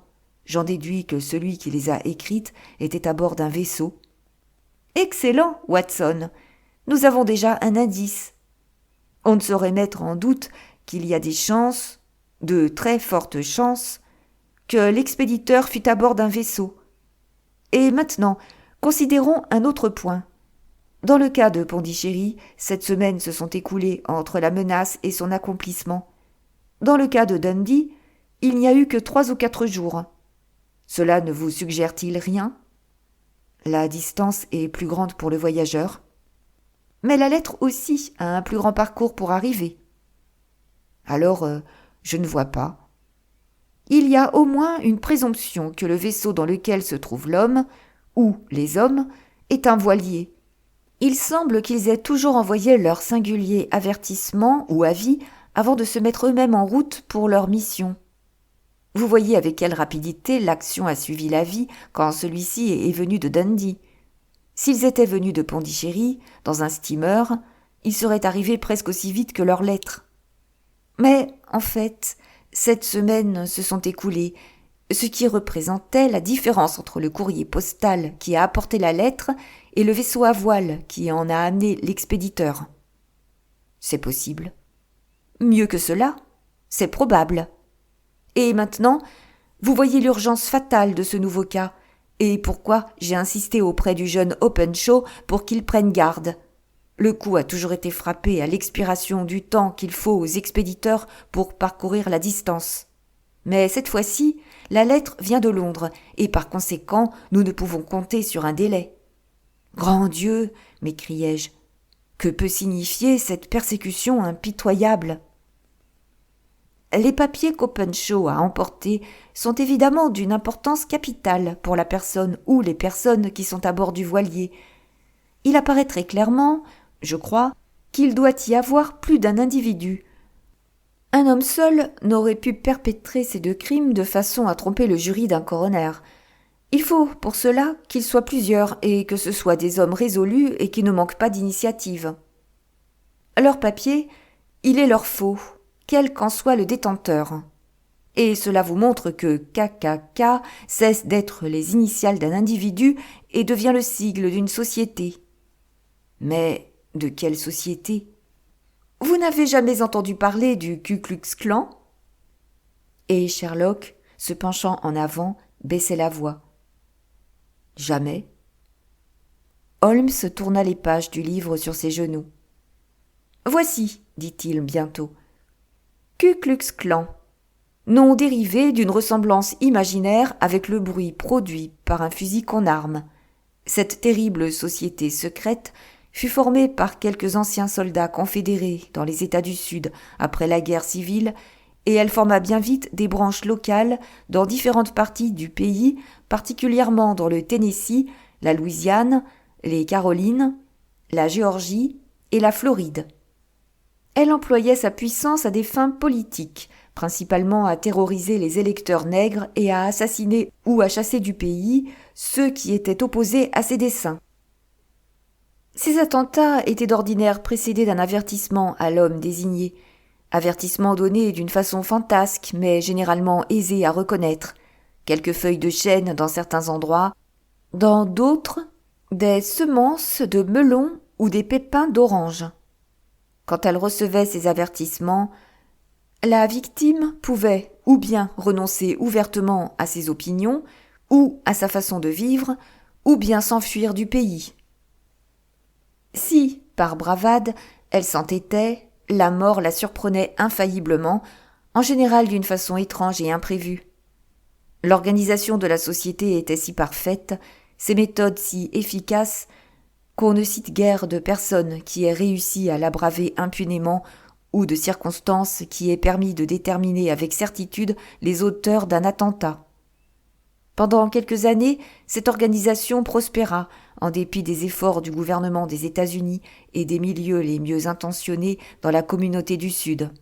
J'en déduis que celui qui les a écrites était à bord d'un vaisseau. Excellent, Watson. Nous avons déjà un indice. On ne saurait mettre en doute qu'il y a des chances, de très fortes chances, que l'expéditeur fût à bord d'un vaisseau. Et maintenant, considérons un autre point. Dans le cas de Pondichéry, 7 semaines se sont écoulées entre la menace et son accomplissement. Dans le cas de Dundee, il n'y a eu que 3 ou 4 jours. Cela ne vous suggère-t-il rien ? La distance est plus grande pour le voyageur. Mais la lettre aussi a un plus grand parcours pour arriver. Alors, je ne vois pas. Il y a au moins une présomption que le vaisseau dans lequel se trouve l'homme, ou les hommes, est un voilier. Il semble qu'ils aient toujours envoyé leur singulier avertissement ou avis avant de se mettre eux-mêmes en route pour leur mission. Vous voyez avec quelle rapidité l'action a suivi l'avis quand celui-ci est venu de Dundee. S'ils étaient venus de Pondichéry, dans un steamer, ils seraient arrivés presque aussi vite que leur lettre. Mais, en fait, 7 semaines se sont écoulées, ce qui représentait la différence entre le courrier postal qui a apporté la lettre et le vaisseau à voile qui en a amené l'expéditeur. C'est possible. Mieux que cela, c'est probable. Et maintenant, vous voyez l'urgence fatale de ce nouveau cas, et pourquoi j'ai insisté auprès du jeune Openshaw pour qu'il prenne garde. Le coup a toujours été frappé à l'expiration du temps qu'il faut aux expéditeurs pour parcourir la distance. Mais cette fois-ci, la lettre vient de Londres, et par conséquent, nous ne pouvons compter sur un délai. « Grand Dieu !» m'écriai-je. « Que peut signifier cette persécution impitoyable ?» Les papiers qu'Openshaw a emportés sont évidemment d'une importance capitale pour la personne ou les personnes qui sont à bord du voilier. Il apparaît très clairement, je crois, qu'il doit y avoir plus d'un individu. Un homme seul n'aurait pu perpétrer ces 2 crimes de façon à tromper le jury d'un coroner. Il faut, pour cela, qu'ils soient plusieurs et que ce soient des hommes résolus et qui ne manquent pas d'initiative. Leur papier, il est leur faux, quel qu'en soit le détenteur. Et cela vous montre que KKK cesse d'être les initiales d'un individu et devient le sigle d'une société. Mais de quelle société ? Vous n'avez jamais entendu parler du Ku Klux Klan ? Et Sherlock, se penchant en avant, baissait la voix. Jamais. Holmes tourna les pages du livre sur ses genoux. Voici, dit-il bientôt. Ku Klux Klan. Nom dérivé d'une ressemblance imaginaire avec le bruit produit par un fusil qu'on arme. Cette terrible société secrète fut formée par quelques anciens soldats confédérés dans les États du Sud après la guerre civile, et elle forma bien vite des branches locales dans différentes parties du pays, particulièrement dans le Tennessee, la Louisiane, les Carolines, la Géorgie et la Floride. Elle employait sa puissance à des fins politiques, principalement à terroriser les électeurs nègres et à assassiner ou à chasser du pays ceux qui étaient opposés à ses desseins. Ces attentats étaient d'ordinaire précédés d'un avertissement à l'homme désigné, avertissement donné d'une façon fantasque mais généralement aisée à reconnaître, quelques feuilles de chêne dans certains endroits, dans d'autres, des semences de melon ou des pépins d'orange. Quand elle recevait ces avertissements, la victime pouvait ou bien renoncer ouvertement à ses opinions ou à sa façon de vivre, ou bien s'enfuir du pays. Si, par bravade, elle s'entêtait, la mort la surprenait infailliblement, en général d'une façon étrange et imprévue. L'organisation de la société était si parfaite, ses méthodes si efficaces, qu'on ne cite guère de personne qui ait réussi à la braver impunément ou de circonstances qui aient permis de déterminer avec certitude les auteurs d'un attentat. Pendant quelques années, cette organisation prospéra, en dépit des efforts du gouvernement des États-Unis et des milieux les mieux intentionnés dans la communauté du Sud.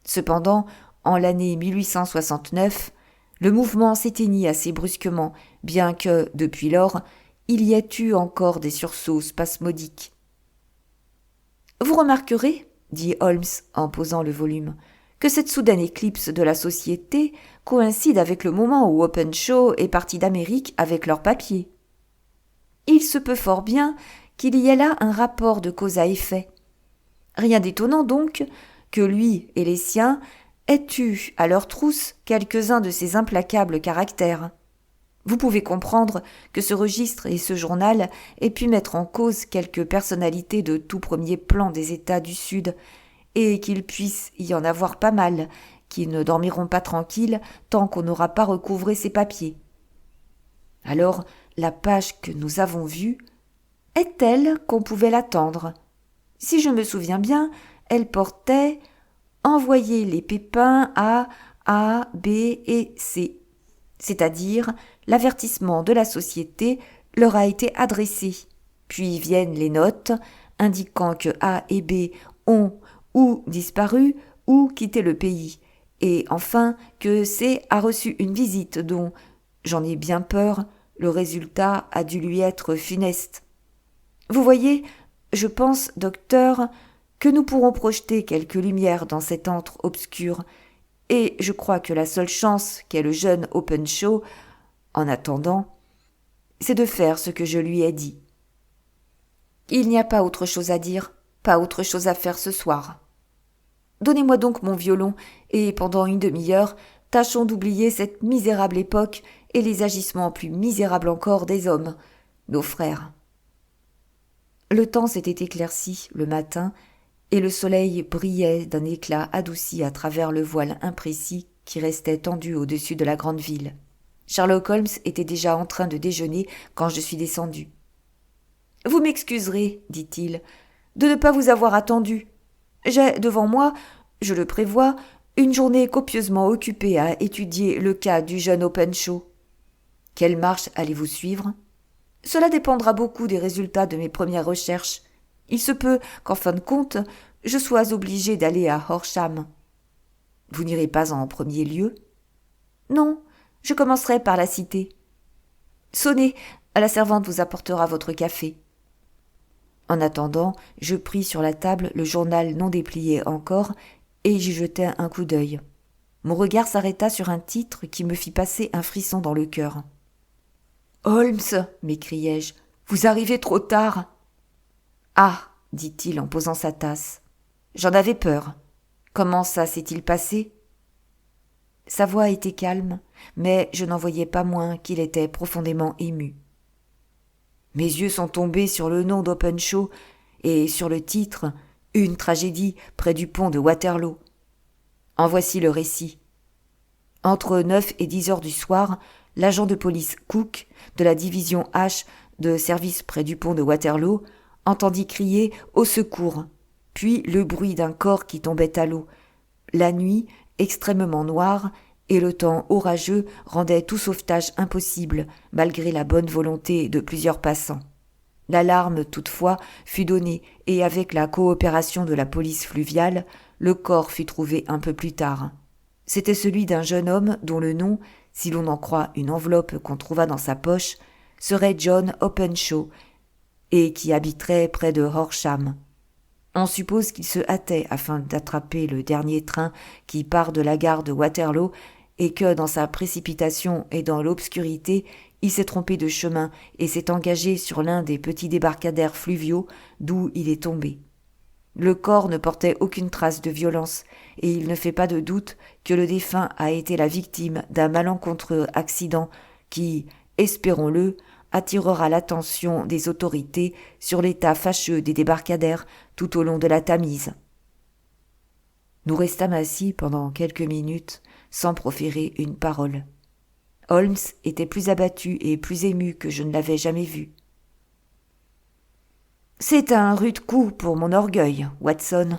Cependant, en l'année 1869, le mouvement s'éteignit assez brusquement, bien que, depuis lors, il y ait eu encore des sursauts spasmodiques. « Vous remarquerez, dit Holmes en posant le volume, que cette soudaine éclipse de la société coïncide avec le moment où Openshaw est parti d'Amérique avec leurs papiers. Il se peut fort bien qu'il y ait là un rapport de cause à effet. Rien d'étonnant donc que lui et les siens aient eu à leur trousse quelques-uns de ces implacables caractères. Vous pouvez comprendre que ce registre et ce journal aient pu mettre en cause quelques personnalités de tout premier plan des États du Sud, et qu'il puisse y en avoir pas mal qui ne dormiront pas tranquilles tant qu'on n'aura pas recouvré ces papiers. Alors, la page que nous avons vue est telle qu'on pouvait l'attendre. Si je me souviens bien, elle portait « Envoyer les pépins à A, B et C », c'est-à-dire l'avertissement de la société leur a été adressé. Puis viennent les notes indiquant que A et B ont ou disparu ou quitté le pays, et enfin que C a reçu une visite dont, j'en ai bien peur, le résultat a dû lui être funeste. Vous voyez, je pense, docteur, que nous pourrons projeter quelques lumières dans cet antre obscur, et je crois que la seule chance qu'ait le jeune Openshaw, en attendant, c'est de faire ce que je lui ai dit. Il n'y a pas autre chose à dire, pas autre chose à faire ce soir. Donnez-moi donc mon violon, et pendant une demi-heure, tâchons d'oublier cette misérable époque et les agissements plus misérables encore des hommes, nos frères. Le temps s'était éclairci le matin, et le soleil brillait d'un éclat adouci à travers le voile imprécis qui restait tendu au-dessus de la grande ville. Sherlock Holmes était déjà en train de déjeuner quand je suis descendu. « Vous m'excuserez, dit-il, de ne pas vous avoir attendu. J'ai devant moi, je le prévois, une journée copieusement occupée à étudier le cas du jeune Openshaw. Quelle marche allez-vous suivre ? Cela dépendra beaucoup des résultats de mes premières recherches. Il se peut qu'en fin de compte, je sois obligé d'aller à Horsham. Vous n'irez pas en premier lieu ? Non, je commencerai par la cité. Sonnez, la servante vous apportera votre café. En attendant, je pris sur la table le journal non déplié encore et j'y jetai un coup d'œil. Mon regard s'arrêta sur un titre qui me fit passer un frisson dans le cœur. « Holmes !» m'écriai-je, « vous arrivez trop tard !»« Ah !» dit-il en posant sa tasse. « J'en avais peur. Comment ça s'est-il passé ?» Sa voix était calme, mais je n'en voyais pas moins qu'il était profondément ému. Mes yeux sont tombés sur le nom d'Openshaw et sur le titre « Une tragédie près du pont de Waterloo ». En voici le récit. Entre 9 et 10 heures du soir, l'agent de police Cook, de la division H de service près du pont de Waterloo, entendit crier « Au secours !» puis le bruit d'un corps qui tombait à l'eau. La nuit, extrêmement noire, et le temps orageux rendaient tout sauvetage impossible, malgré la bonne volonté de plusieurs passants. L'alarme, toutefois, fut donnée, et avec la coopération de la police fluviale, le corps fut trouvé un peu plus tard. C'était celui d'un jeune homme dont le nom, si l'on en croit une enveloppe qu'on trouva dans sa poche, serait John Openshaw, et qui habiterait près de Horsham. On suppose qu'il se hâtait afin d'attraper le dernier train qui part de la gare de Waterloo et que, dans sa précipitation et dans l'obscurité, il s'est trompé de chemin et s'est engagé sur l'un des petits débarcadères fluviaux d'où il est tombé. Le corps ne portait aucune trace de violence et il ne fait pas de doute que le défunt a été la victime d'un malencontreux accident qui, espérons-le, attirera l'attention des autorités sur l'état fâcheux des débarcadères tout au long de la Tamise. Nous restâmes assis pendant quelques minutes sans proférer une parole. Holmes était plus abattu et plus ému que je ne l'avais jamais vu. « C'est un rude coup pour mon orgueil, Watson, »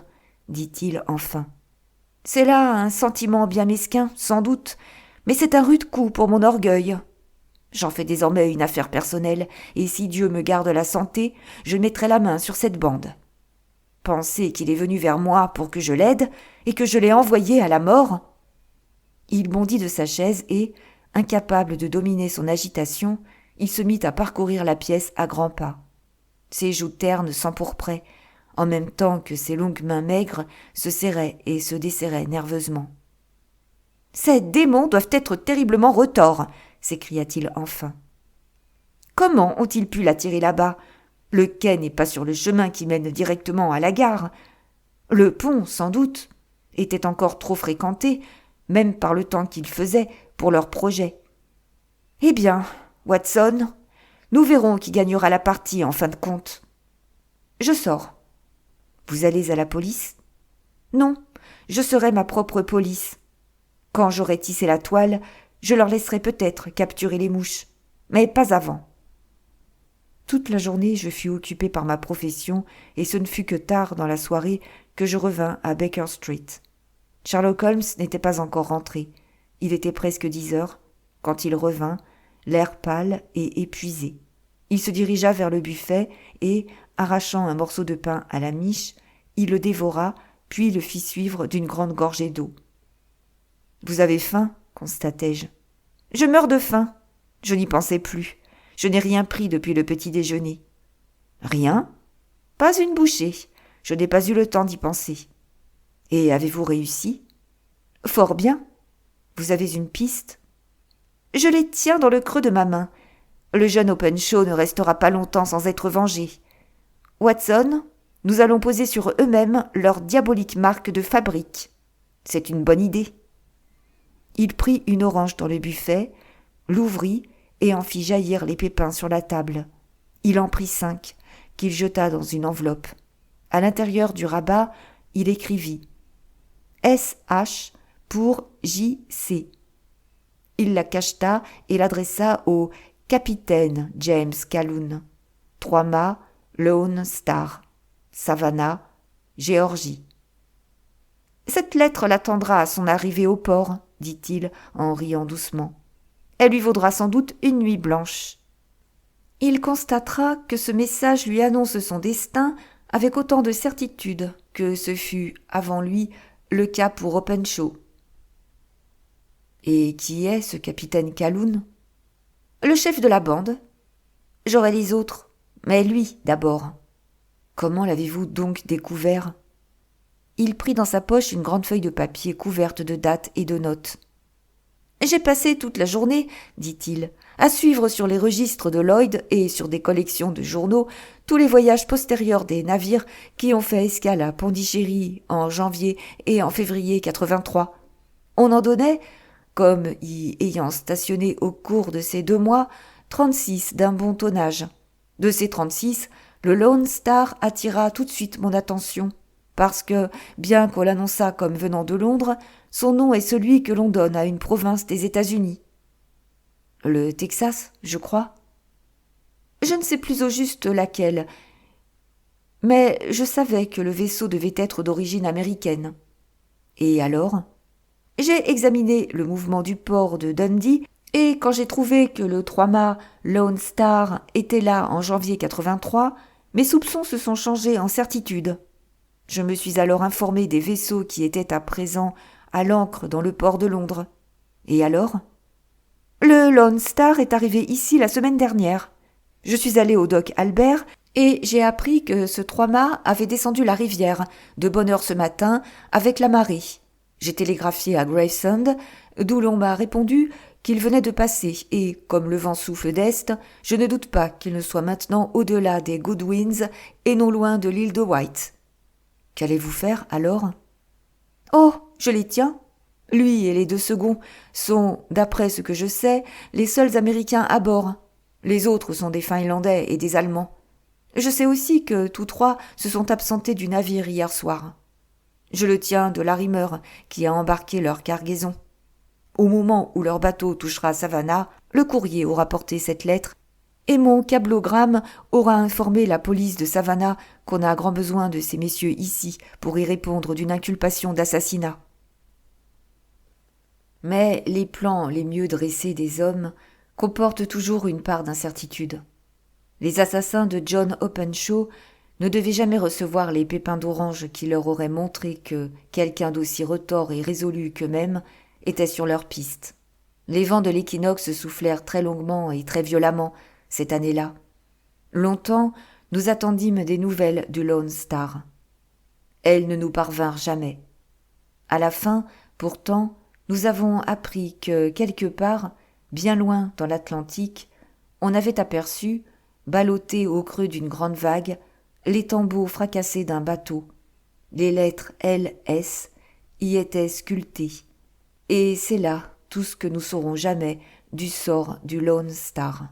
dit-il enfin. « C'est là un sentiment bien mesquin, sans doute, mais c'est un rude coup pour mon orgueil. J'en fais désormais une affaire personnelle, et si Dieu me garde la santé, je mettrai la main sur cette bande. Pensez qu'il est venu vers moi pour que je l'aide, et que je l'ai envoyé à la mort. » Il bondit de sa chaise et, incapable de dominer son agitation, il se mit à parcourir la pièce à grands pas. Ses joues ternes s'empourpraient, en même temps que ses longues mains maigres se serraient et se desserraient nerveusement. « Ces démons doivent être terriblement retors !» s'écria-t-il enfin. « Comment ont-ils pu l'attirer là-bas ? Le quai n'est pas sur le chemin qui mène directement à la gare. Le pont, sans doute, était encore trop fréquenté, même par le temps qu'il faisait, pour leur projet. Eh bien, Watson, nous verrons qui gagnera la partie en fin de compte. Je sors. Vous allez à la police ? Non, je serai ma propre police. Quand j'aurai tissé la toile, je leur laisserai peut-être capturer les mouches, mais pas avant. » Toute la journée, je fus occupé par ma profession, et ce ne fut que tard dans la soirée que je revins à Baker Street. Sherlock Holmes n'était pas encore rentré. Il était presque 10 heures, quand il revint, l'air pâle et épuisé. Il se dirigea vers le buffet et, arrachant un morceau de pain à la miche, il le dévora, puis le fit suivre d'une grande gorgée d'eau. « Vous avez faim ?» constatai-je. « Je meurs de faim. » Je n'y pensais plus. Je n'ai rien pris depuis le petit déjeuner. « Rien ? » ?»« Pas une bouchée. Je n'ai pas eu le temps d'y penser. »« Et avez-vous réussi ?»« Fort bien. Vous avez une piste ?»« Je les tiens dans le creux de ma main. Le jeune Openshaw ne restera pas longtemps sans être vengé. Watson, nous allons poser sur eux-mêmes leur diabolique marque de fabrique. C'est une bonne idée. » Il prit une orange dans le buffet, l'ouvrit et en fit jaillir les pépins sur la table. Il en prit 5, qu'il jeta dans une enveloppe. À l'intérieur du rabat, il écrivit « S.H. pour J.C. » Il la cacheta et l'adressa au « Capitaine James Calhoun, 3 mâts, Lone Star, Savannah, Géorgie. » « Cette lettre l'attendra à son arrivée au port, » dit-il en riant doucement. « Elle lui vaudra sans doute une nuit blanche. » Il constatera que ce message lui annonce son destin avec autant de certitude que ce fut, avant lui, le cas pour Openshaw. Et qui est ce capitaine Calhoun ? Le chef de la bande. J'aurai les autres, mais lui d'abord. Comment l'avez-vous donc découvert ? Il prit dans sa poche une grande feuille de papier couverte de dates et de notes. « J'ai passé toute la journée, dit-il, à suivre sur les registres de Lloyd et sur des collections de journaux tous les voyages postérieurs des navires qui ont fait escale à Pondichéry en janvier et en février 83. On en donnait, comme y ayant stationné au cours de ces 2 mois, 36 d'un bon tonnage. De ces 36, le Lone Star attira tout de suite mon attention. Parce que, bien qu'on l'annonçât comme venant de Londres, son nom est celui que l'on donne à une province des États-Unis. Le Texas, je crois. Je ne sais plus au juste laquelle, mais je savais que le vaisseau devait être d'origine américaine. Et alors ? J'ai examiné le mouvement du port de Dundee, et quand j'ai trouvé que le 3-mât Lone Star était là en janvier 83, mes soupçons se sont changés en certitude. Je me suis alors informé des vaisseaux qui étaient à présent à l'ancre dans le port de Londres. Et alors ? Le Lone Star est arrivé ici la semaine dernière. Je suis allé au dock Albert et j'ai appris que ce 3-mât avait descendu la rivière de bonne heure ce matin avec la marée. J'ai télégraphié à Gravesend, d'où l'on m'a répondu qu'il venait de passer et, comme le vent souffle d'est, je ne doute pas qu'il ne soit maintenant au-delà des Goodwins et non loin de l'île de Wight. Qu'allez-vous faire, alors ? Oh, je les tiens. Lui et les 2 seconds sont, d'après ce que je sais, les seuls Américains à bord. Les autres sont des Finlandais et des Allemands. Je sais aussi que tous 3 se sont absentés du navire hier soir. Je le tiens de l'arrimeur qui a embarqué leur cargaison. Au moment où leur bateau touchera Savannah, le courrier aura porté cette lettre et mon cablogramme aura informé la police de Savannah qu'on a grand besoin de ces messieurs ici pour y répondre d'une inculpation d'assassinat. Mais les plans les mieux dressés des hommes comportent toujours une part d'incertitude. Les assassins de John Openshaw ne devaient jamais recevoir les pépins d'orange qui leur auraient montré que quelqu'un d'aussi retors et résolu qu'eux-mêmes était sur leur piste. Les vents de l'équinoxe soufflèrent très longuement et très violemment cette année-là. Longtemps, nous attendîmes des nouvelles du Lone Star. Elles ne nous parvinrent jamais. À la fin, pourtant, nous avons appris que, quelque part, bien loin dans l'Atlantique, on avait aperçu, ballottés au creux d'une grande vague, les tambours fracassés d'un bateau. Les lettres L.S. y étaient sculptées. Et c'est là tout ce que nous saurons jamais du sort du Lone Star.